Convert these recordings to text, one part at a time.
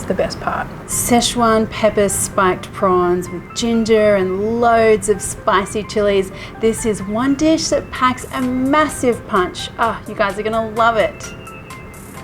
That's the best part. Szechuan pepper spiked prawns with ginger and loads of spicy chilies. This is one dish that packs a massive punch. Oh, you guys are gonna love it.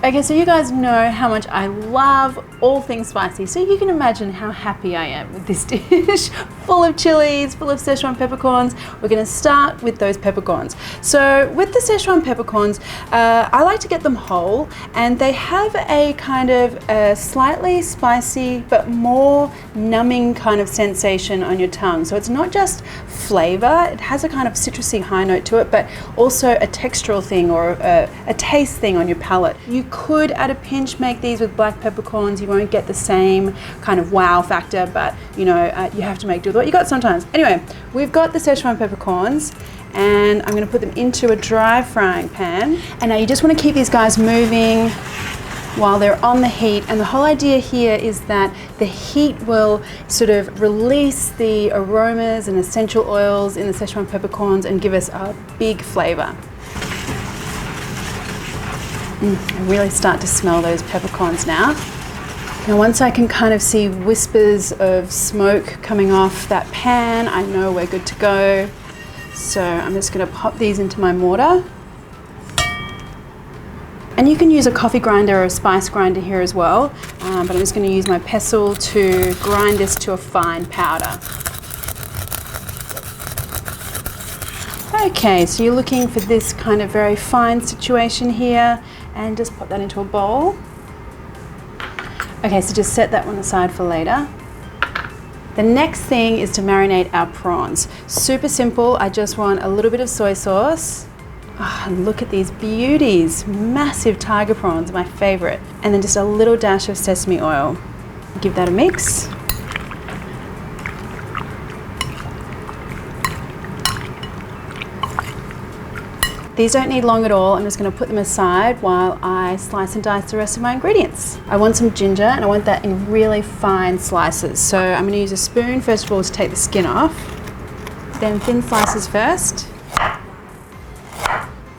Okay, so you guys know how much I love all things spicy, so you can imagine how happy I am with this dish. Full of chilies, full of Szechuan peppercorns. We're gonna start with those peppercorns. So with the Szechuan peppercorns, I like to get them whole, and they have a kind of a slightly spicy but more numbing kind of sensation on your tongue. So it's not just flavor, it has a kind of citrusy high note to it, but also a textural thing or a taste thing on your palate. You could at a pinch make these with black peppercorns. You won't get the same kind of wow factor, but you know, you have to make do with what you got sometimes. Anyway, we've got the Szechuan peppercorns, and I'm going to put them into a dry frying pan. And now you just want to keep these guys moving while they're on the heat, and the whole idea here is that the heat will sort of release the aromas and essential oils in the Szechuan peppercorns and give us a big flavor. I really start to smell those peppercorns now. Now once I can kind of see whispers of smoke coming off that pan, I know we're good to go. So I'm just going to pop these into my mortar. And you can use a coffee grinder or a spice grinder here as well, but I'm just going to use my pestle to grind this to a fine powder. Okay, so you're looking for this kind of very fine situation here, and just pop that into a bowl. Okay, so just set that one aside for later. The next thing is to marinate our prawns. Super simple. I just want a little bit of soy sauce. Oh, and look at these beauties. Massive tiger prawns, my favorite. And then just a little dash of sesame oil. Give that a mix. These don't need long at all. I'm just going to put them aside while I slice and dice the rest of my ingredients. I want some ginger, and I want that in really fine slices. So I'm going to use a spoon first of all to take the skin off, then thin slices first,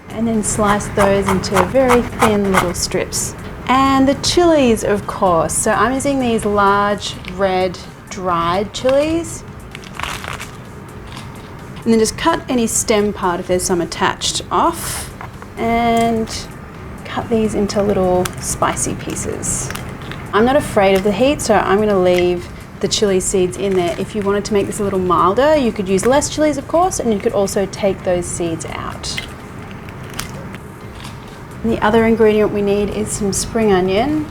and then slice those into very thin little strips. And the chilies, of course. So I'm using these large red dried chilies. And then just cut any stem part, if there's some attached, off, and cut these into little spicy pieces. I'm not afraid of the heat, so I'm going to leave the chili seeds in there. If you wanted to make this a little milder, you could use less chilies, of course, and you could also take those seeds out. And the other ingredient we need is some spring onion.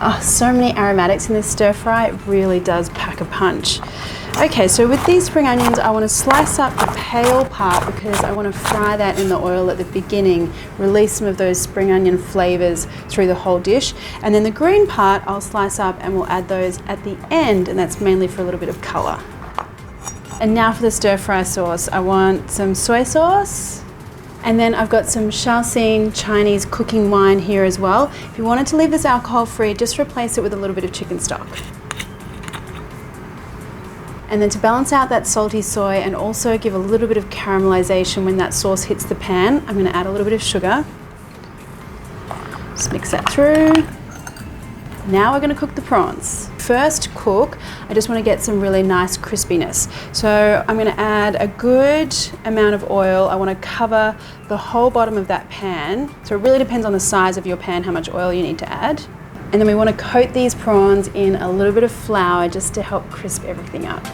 Oh, so many aromatics in this stir fry, it really does pack a punch. Okay, so with these spring onions, I want to slice up the pale part because I want to fry that in the oil at the beginning, release some of those spring onion flavors through the whole dish. And then the green part, I'll slice up and we'll add those at the end, and that's mainly for a little bit of color. And now for the stir fry sauce, I want some soy sauce. And then I've got some Szechuan Chinese cooking wine here as well. If you wanted to leave this alcohol free, just replace it with a little bit of chicken stock. And then to balance out that salty soy and also give a little bit of caramelization when that sauce hits the pan, I'm going to add a little bit of sugar. Just mix that through. Now we're going to cook the prawns. First cook, I just want to get some really nice crispiness. So I'm going to add a good amount of oil. I want to cover the whole bottom of that pan. So it really depends on the size of your pan, how much oil you need to add. And then we want to coat these prawns in a little bit of flour just to help crisp everything up.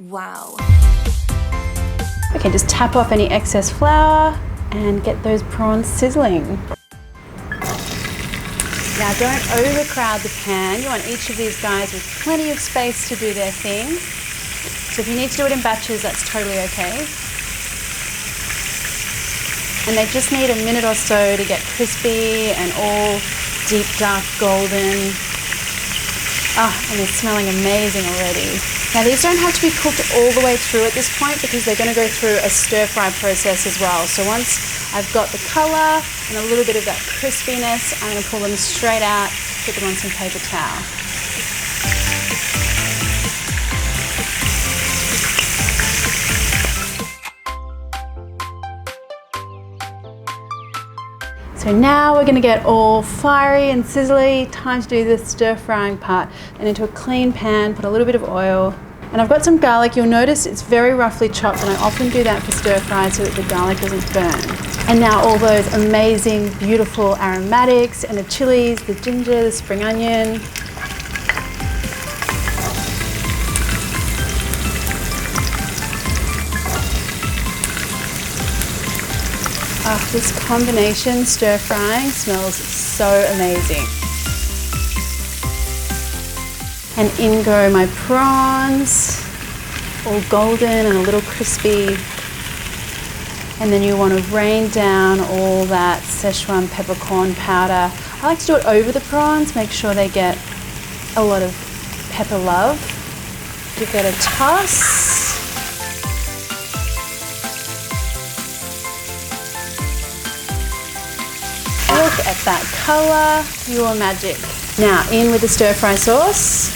Wow. Okay, just tap off any excess flour and get those prawns sizzling. Now don't overcrowd the pan. You want each of these guys with plenty of space to do their thing. So if you need to do it in batches, that's totally okay. And they just need a minute or so to get crispy and all deep, dark, golden. Ah, and they're smelling amazing already. Now these don't have to be cooked all the way through at this point because they're going to go through a stir fry process as well. So once I've got the colour and a little bit of that crispiness, I'm going to pull them straight out, put them on some paper towel. So now we're gonna get all fiery and sizzly. Time to do the stir frying part. And into a clean pan, put a little bit of oil. And I've got some garlic. You'll notice it's very roughly chopped, and I often do that for stir fry so that the garlic doesn't burn. And now all those amazing, beautiful aromatics and the chilies, the ginger, the spring onion. Oh, this combination stir frying smells so amazing. And in go my prawns, all golden and a little crispy. And then you want to rain down all that Szechuan peppercorn powder. I like to do it over the prawns, make sure they get a lot of pepper love. Give that a toss. Look at that colour, pure magic. Now in with the stir fry sauce.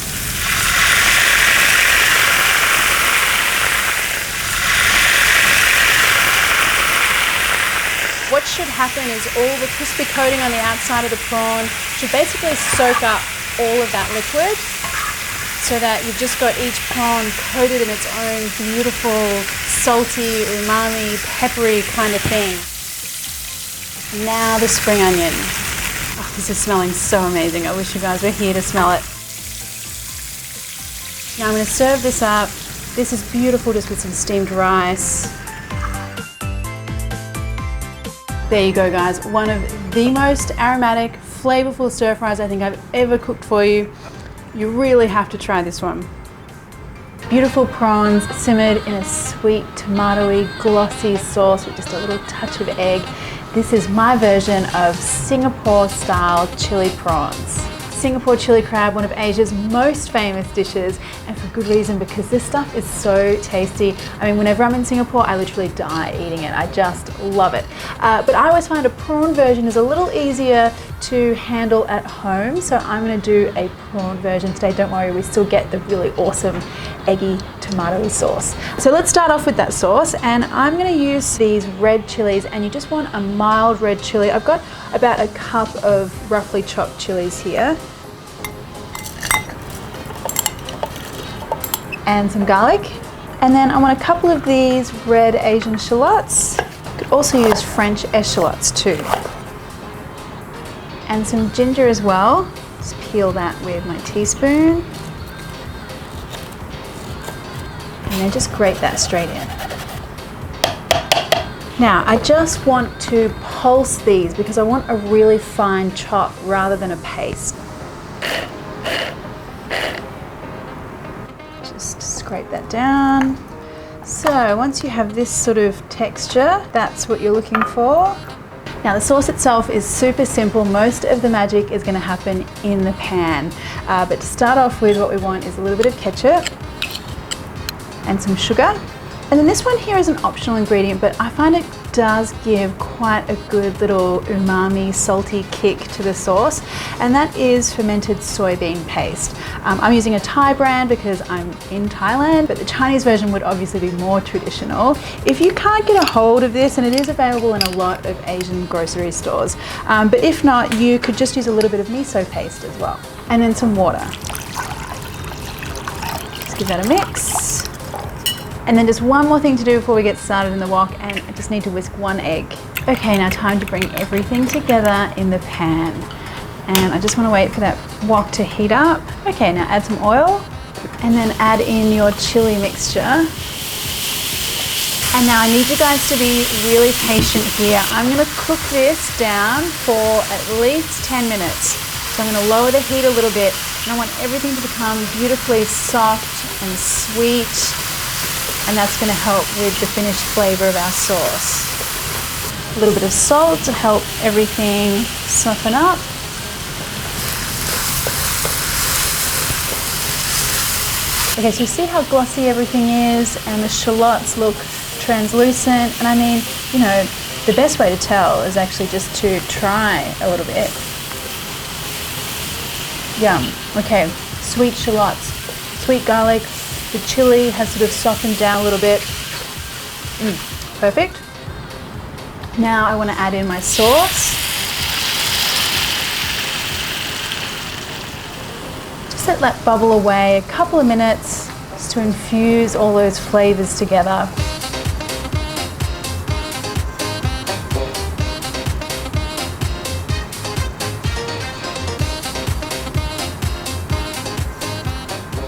What should happen is all the crispy coating on the outside of the prawn should basically soak up all of that liquid so that you've just got each prawn coated in its own beautiful, salty, umami, peppery kind of thing. Now the spring onion. Oh, this is smelling so amazing. I wish you guys were here to smell it. Now I'm going to serve this up. This is beautiful just with some steamed rice. There you go, guys. One of the most aromatic, flavorful stir fries I think I've ever cooked for you. You really have to try this one. Beautiful prawns simmered in a sweet, tomatoey, glossy sauce with just a little touch of egg. This is my version of Singapore-style chili prawns. Singapore chili crab, one of Asia's most famous dishes, and for good reason, because this stuff is so tasty. I mean, whenever I'm in Singapore, I literally die eating it. I just love it. But I always find a prawn version is a little easier to handle at home, so I'm going to do a prawn version today. Don't worry, we still get the really awesome eggy tomatoey sauce. So let's start off with that sauce, and I'm going to use these red chilies, and you just want a mild red chili. I've got about a cup of roughly chopped chilies here. And some garlic. And then I want a couple of these red Asian shallots. You could also use French eschalots too. And some ginger as well. Just peel that with my teaspoon. And then just grate that straight in. Now I just want to pulse these because I want a really fine chop rather than a paste. Just scrape that down. So once you have this sort of texture, that's what you're looking for. Now the sauce itself is super simple. Most of the magic is going to happen in the pan. But to start off with, what we want is a little bit of ketchup and some sugar. And then this one here is an optional ingredient, but I find it does give quite a good little umami, salty kick to the sauce, and that is fermented soybean paste. I'm using a Thai brand because I'm in Thailand, but the Chinese version would obviously be more traditional. If you can't get a hold of this, and it is available in a lot of Asian grocery stores, but if not, you could just use a little bit of miso paste as well. And then some water. Let's give that a mix. And then just one more thing to do before we get started in the wok, and I just need to whisk one egg. Okay, now time to bring everything together in the pan. And I just want to wait for that wok to heat up. Okay, now add some oil and then add in your chili mixture. And now I need you guys to be really patient here. I'm going to cook this down for at least 10 minutes. So I'm going to lower the heat a little bit, and I want everything to become beautifully soft and sweet. And that's going to help with the finished flavour of our sauce. A little bit of salt to help everything soften up. Okay, so you see how glossy everything is, and the shallots look translucent. And I mean, you know, the best way to tell is actually just to try a little bit. Yum. Okay, sweet shallots, sweet garlic. The chili has sort of softened down a little bit. Perfect. Now I want to add in my sauce. let that bubble away a couple of minutes just to infuse all those flavors together.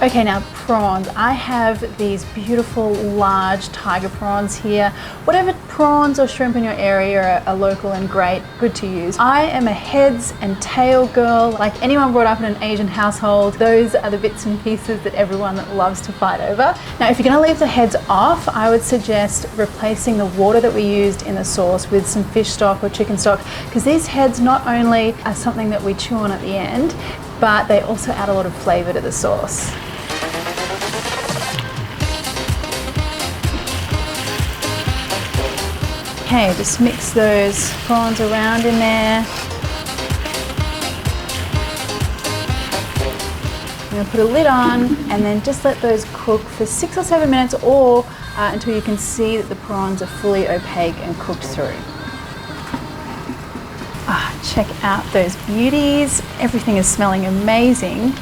Okay, now prawns. I have these beautiful large tiger prawns here. Whatever prawns or shrimp in your area are local and great, good to use. I am a heads and tail girl. Like anyone brought up in an Asian household, those are the bits and pieces that everyone loves to fight over. Now, if you're gonna leave the heads off, I would suggest replacing the water that we used in the sauce with some fish stock or chicken stock, because these heads not only are something that we chew on at the end, but they also add a lot of flavor to the sauce. Okay, just mix those prawns around in there. I'm going to put a lid on and then just let those cook for 6 or 7 minutes, or until you can see that the prawns are fully opaque and cooked through. Check out those beauties. Everything is smelling amazing.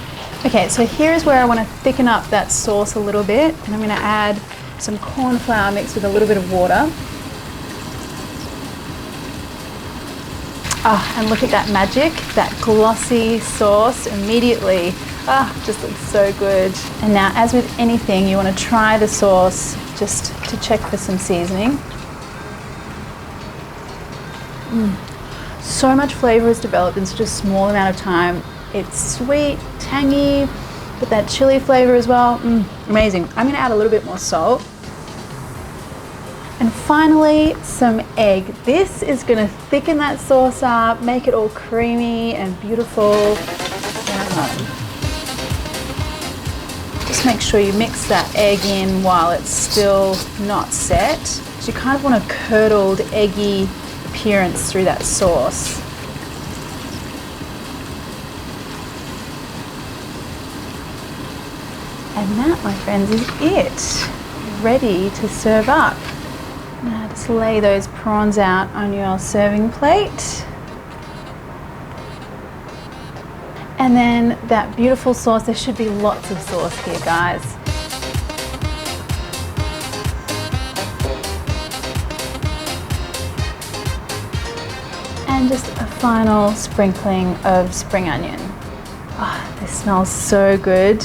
Okay, so here's where I want to thicken up that sauce a little bit, and I'm going to add some corn flour mixed with a little bit of water. And look at that magic, that glossy sauce immediately. Just looks so good. And now, as with anything, you want to try the sauce just to check for some seasoning. So much flavor is developed in such a small amount of time. It's sweet, tangy, but that chili flavor as well, amazing. I'm gonna add a little bit more salt. And finally, some egg. This is gonna thicken that sauce up, make it all creamy and beautiful. Just make sure you mix that egg in while it's still not set. So you kind of want a curdled, eggy appearance through that sauce. And that, my friends, is it. Ready to serve up. Now just lay those prawns out on your serving plate. And then that beautiful sauce. There should be lots of sauce here, guys. And just a final sprinkling of spring onion. This smells so good.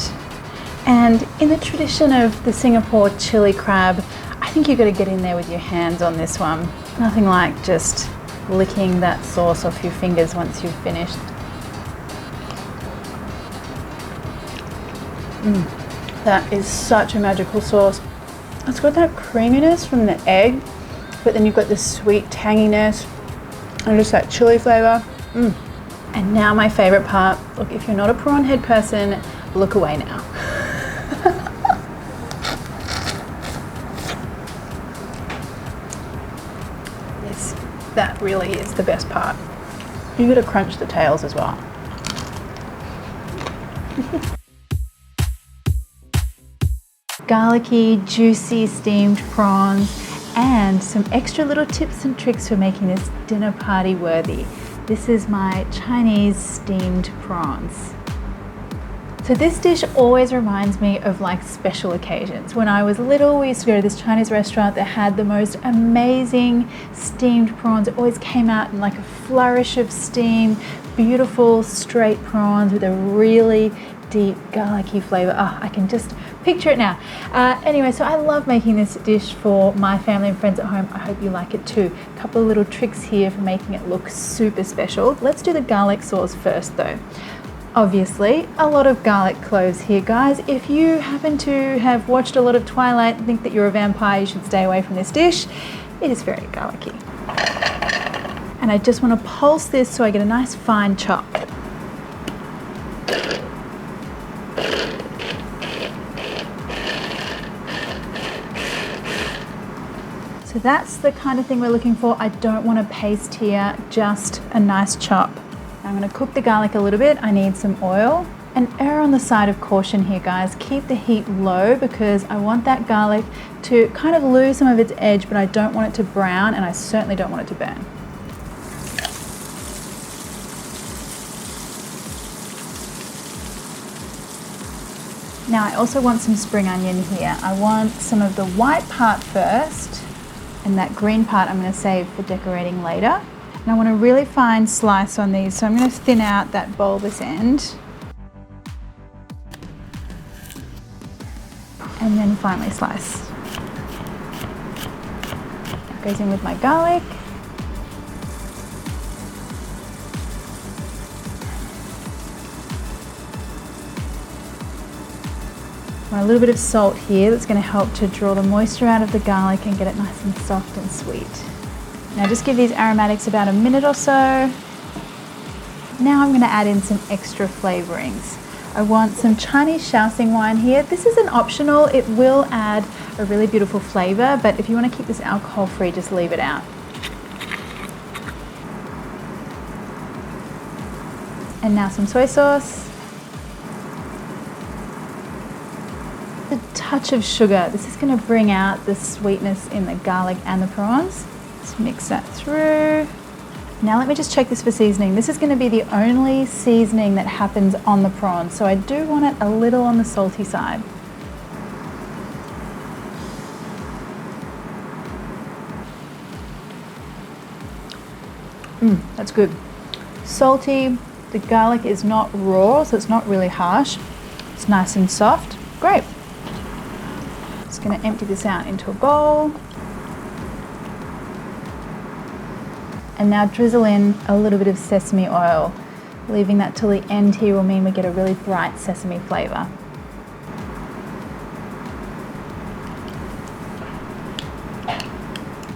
And in the tradition of the Singapore chili crab, I think you've got to get in there with your hands on this one. Nothing like just licking that sauce off your fingers once you've finished. That is such a magical sauce. It's got that creaminess from the egg, but then you've got the sweet tanginess and just that chili flavor. And now my favorite part. Look, if you're not a prawn head person, look away now. That really is the best part. You gotta crunch the tails as well. Garlicky, juicy steamed prawns, and some extra little tips and tricks for making this dinner party worthy. This is my Chinese steamed prawns. So this dish always reminds me of like special occasions. When I was little, we used to go to this Chinese restaurant that had the most amazing steamed prawns. It always came out in like a flourish of steam, beautiful straight prawns with a really deep garlicky flavor. I can just picture it now. Anyway, so I love making this dish for my family and friends at home. I hope you like it too. A couple of little tricks here for making it look super special. Let's do the garlic sauce first though. Obviously, a lot of garlic cloves here, guys. If you happen to have watched a lot of Twilight and think that you're a vampire, you should stay away from this dish. It is very garlicky. And I just want to pulse this so I get a nice fine chop. So that's the kind of thing we're looking for. I don't want a paste here, just a nice chop. I'm going to cook the garlic a little bit. I need some oil. And err on the side of caution here, guys. Keep the heat low because I want that garlic to kind of lose some of its edge, but I don't want it to brown, and I certainly don't want it to burn. Now I also want some spring onion here. I want some of the white part first, and that green part I'm going to save for decorating later. And I want a really fine slice on these, so I'm going to thin out that bulbous end. And then finely slice. That goes in with my garlic. A little bit of salt here that's going to help to draw the moisture out of the garlic and get it nice and soft and sweet. Now just give these aromatics about a minute or so. Now I'm going to add in some extra flavorings. I want some Chinese Shaoxing wine here. This is an optional. It will add a really beautiful flavor, but if you want to keep this alcohol free, just leave it out. And now some soy sauce. A touch of sugar. This is going to bring out the sweetness in the garlic and the prawns. Let's mix that through. Now let me just check this for seasoning. This is going to be the only seasoning that happens on the prawns, so I do want it a little on the salty side. That's good. Salty, the garlic is not raw, so it's not really harsh. It's nice and soft. Great. Just going to empty this out into a bowl. And now drizzle in a little bit of sesame oil. Leaving that till the end here will mean we get a really bright sesame flavour.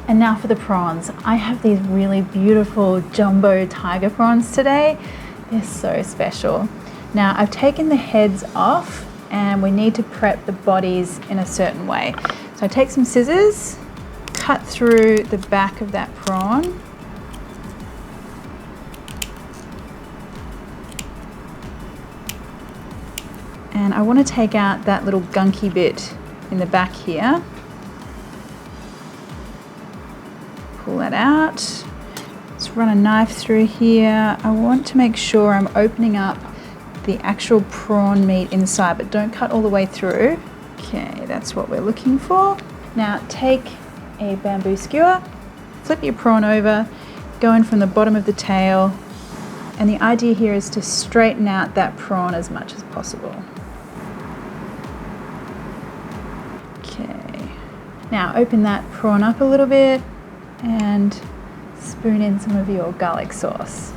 And now for the prawns. I have these really beautiful jumbo tiger prawns today. They're so special. Now I've taken the heads off and we need to prep the bodies in a certain way. So I take some scissors, cut through the back of that prawn. And I want to take out that little gunky bit in the back here. Pull that out. Let's run a knife through here. I want to make sure I'm opening up the actual prawn meat inside, but don't cut all the way through. Okay, that's what we're looking for. Now take a bamboo skewer, flip your prawn over, go in from the bottom of the tail, and the idea here is to straighten out that prawn as much as possible. Okay, now open that prawn up a little bit and spoon in some of your garlic sauce.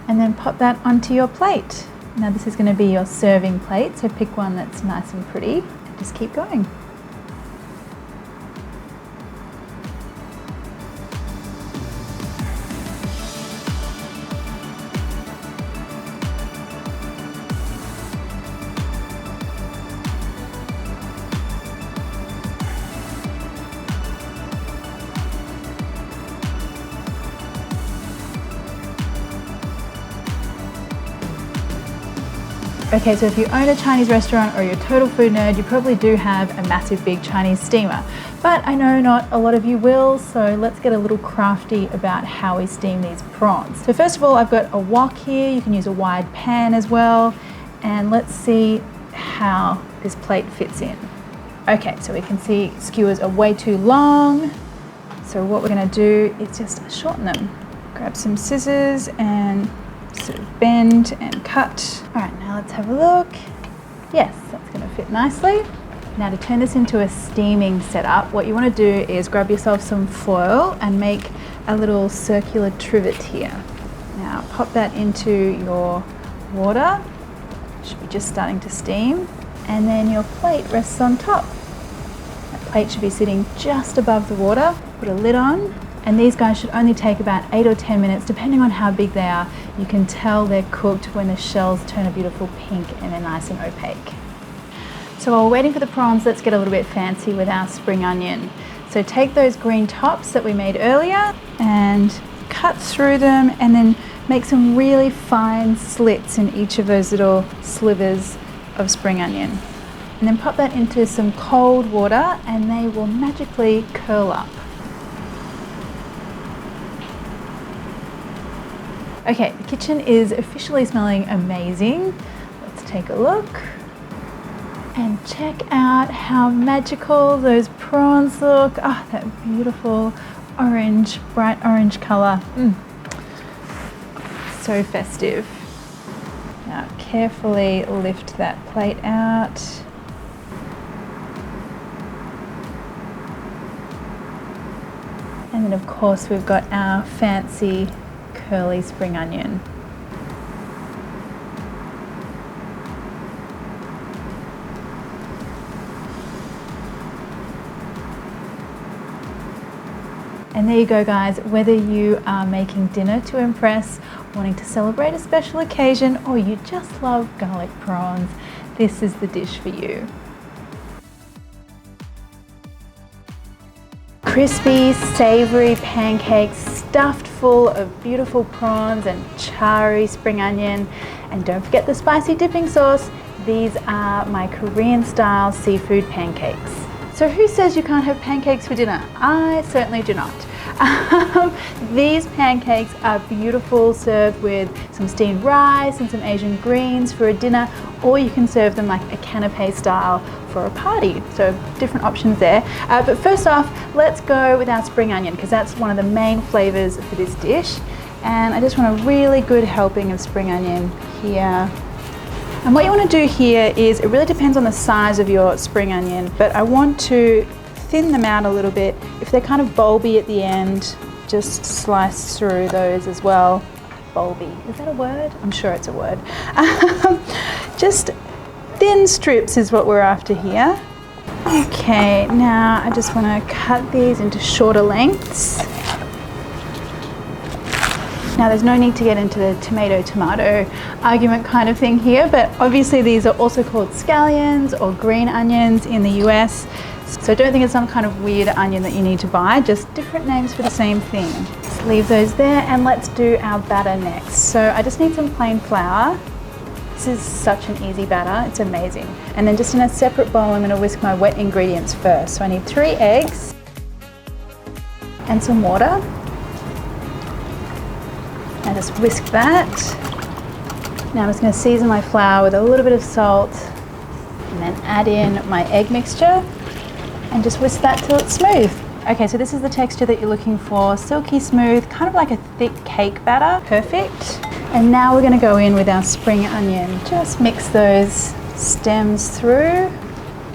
And then pop that onto your plate. Now this is going to be your serving plate, so pick one that's nice and pretty and just keep going. Okay, so if you own a Chinese restaurant or you're a total food nerd, you probably do have a massive big Chinese steamer. But I know not a lot of you will, so let's get a little crafty about how we steam these prawns. So first of all, I've got a wok here. You can use a wide pan as well. And let's see how this plate fits in. Okay, so we can see skewers are way too long. So what we're gonna do is just shorten them. Grab some scissors and sort of bend and cut. All right, now let's have a look. Yes, that's going to fit nicely. Now to turn this into a steaming setup, what you want to do is grab yourself some foil and make a little circular trivet here. Now pop that into your water. Should be just starting to steam. And then your plate rests on top. That plate should be sitting just above the water. Put a lid on. And these guys should only take about 8 or 10 minutes, depending on how big they are. You can tell they're cooked when the shells turn a beautiful pink and they're nice and opaque. So while we're waiting for the prawns, let's get a little bit fancy with our spring onion. So take those green tops that we made earlier and cut through them and then make some really fine slits in each of those little slivers of spring onion. And then pop that into some cold water and they will magically curl up. Okay, the kitchen is officially smelling amazing. Let's take a look and check out how magical those prawns look. Oh, that beautiful orange, bright orange color. So festive. Now carefully lift that plate out. And then of course we've got our fancy curly spring onion. And there you go guys, whether you are making dinner to impress, wanting to celebrate a special occasion, or you just love garlic prawns, this is the dish for you. Crispy, savoury pancakes stuffed full of beautiful prawns and charry spring onion. And don't forget the spicy dipping sauce. These are my Korean style seafood pancakes. So who says you can't have pancakes for dinner? I certainly do not. These pancakes are beautiful, served with some steamed rice and some Asian greens for a dinner, or you can serve them like a canapé style for a party. So different options there. But first off, let's go with our spring onion because that's one of the main flavors for this dish. And I just want a really good helping of spring onion here. And what you want to do here is, it really depends on the size of your spring onion, but I want to thin them out a little bit. If they're kind of bulby at the end, just slice through those as well. Bulby, is that a word? I'm sure it's a word. Just thin strips is what we're after here. Okay, now I just want to cut these into shorter lengths. Now there's no need to get into the tomato argument kind of thing here, but obviously these are also called scallions or green onions in the US. So don't think it's some kind of weird onion that you need to buy, just different names for the same thing. Just leave those there and let's do our batter next. So I just need some plain flour. This is such an easy batter, it's amazing. And then just in a separate bowl, I'm gonna whisk my wet ingredients first. So I need 3 eggs and some water. I just whisk that. Now I'm just going to season my flour with a little bit of salt and then add in my egg mixture and just whisk that till it's smooth. Okay, so this is the texture that you're looking for. Silky smooth, kind of like a thick cake batter. Perfect. And now we're going to go in with our spring onion. Just mix those stems through.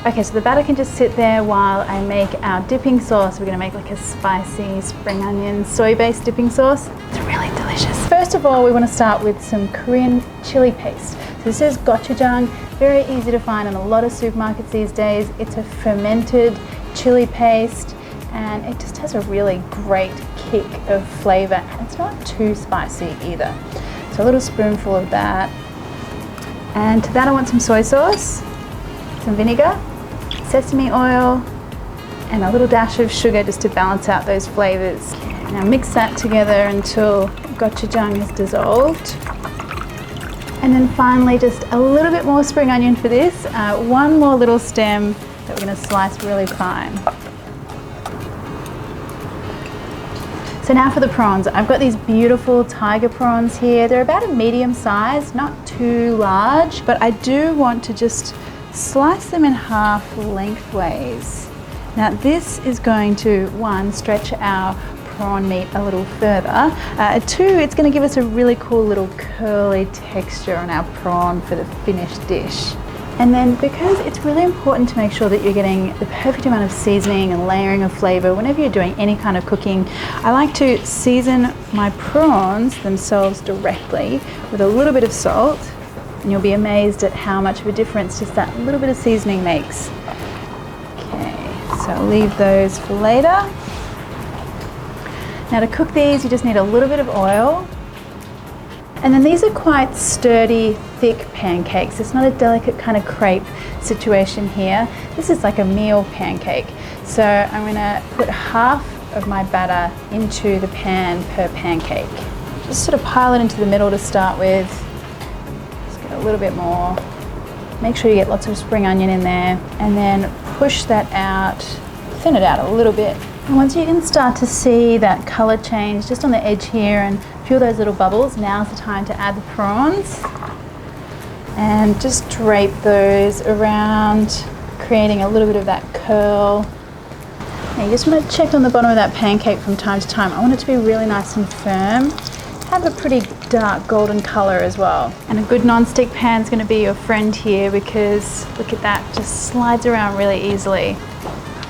Okay, so the batter can just sit there while I make our dipping sauce. We're going to make like a spicy spring onion soy-based dipping sauce. It's really delicious. First of all, we want to start with some Korean chili paste. So this is gochujang, very easy to find in a lot of supermarkets these days. It's a fermented chili paste and it just has a really great kick of flavor. It's not too spicy either. So a little spoonful of that. And to that I want some soy sauce, some vinegar, sesame oil, and a little dash of sugar just to balance out those flavors. Now mix that together until gochujang is dissolved. And then finally just a little bit more spring onion for this. One more little stem that we're going to slice really fine. So now for the prawns. I've got these beautiful tiger prawns here. They're about a medium size, not too large, but I do want to just slice them in half lengthways. Now this is going to, 1, stretch our prawn meat a little further. 2, it's going to give us a really cool little curly texture on our prawn for the finished dish. And then because it's really important to make sure that you're getting the perfect amount of seasoning and layering of flavor whenever you're doing any kind of cooking, I like to season my prawns themselves directly with a little bit of salt. And you'll be amazed at how much of a difference just that little bit of seasoning makes. Okay, so I'll leave those for later. Now to cook these, you just need a little bit of oil. And then these are quite sturdy, thick pancakes. It's not a delicate kind of crepe situation here. This is like a meal pancake. So I'm gonna put half of my batter into the pan per pancake. Just sort of pile it into the middle to start with. A little bit more. Make sure you get lots of spring onion in there, and then push that out, thin it out a little bit. And once you can start to see that color change just on the edge here and feel those little bubbles, now's the time to add the prawns. And just drape those around, creating a little bit of that curl. Now you just want to check on the bottom of that pancake from time to time. I want it to be really nice and firm. Have a pretty dark golden color as well. And a good non-stick pan is going to be your friend here, because look at that, just slides around really easily.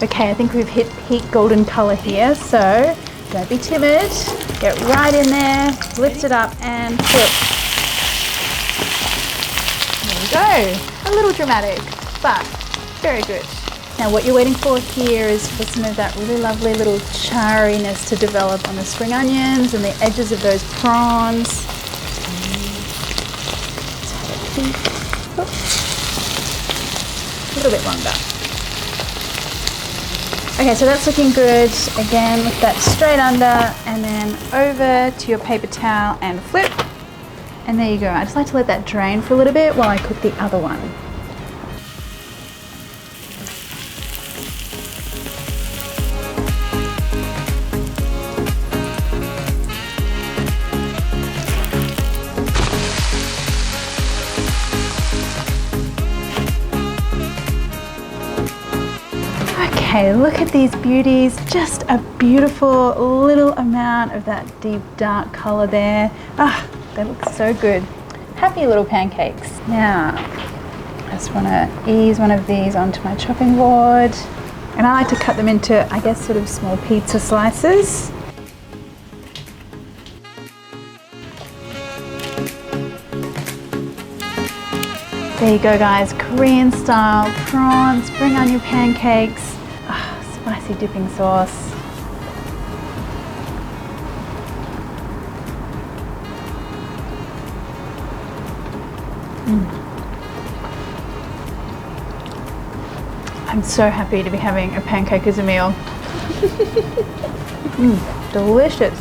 Okay, I think we've hit peak golden color here, so don't be timid. Get right in there, lift it up and flip. There we go. A little dramatic, but very good. Now what you're waiting for here is for some of that really lovely little charriness to develop on the spring onions and the edges of those prawns. A little bit longer. Okay, so that's looking good. Again, lift that straight under and then over to your paper towel and flip. And there you go. I just like to let that drain for a little bit while I cook the other one. Okay, look at these beauties. Just a beautiful little amount of that deep dark color there. Ah, they look so good. Happy little pancakes. Now, I just want to ease one of these onto my chopping board. And I like to cut them into, I guess, sort of small pizza slices. There you go, guys. Korean style prawns, spring onion pancakes. Spicy dipping sauce. I'm so happy to be having a pancake as a meal. Delicious.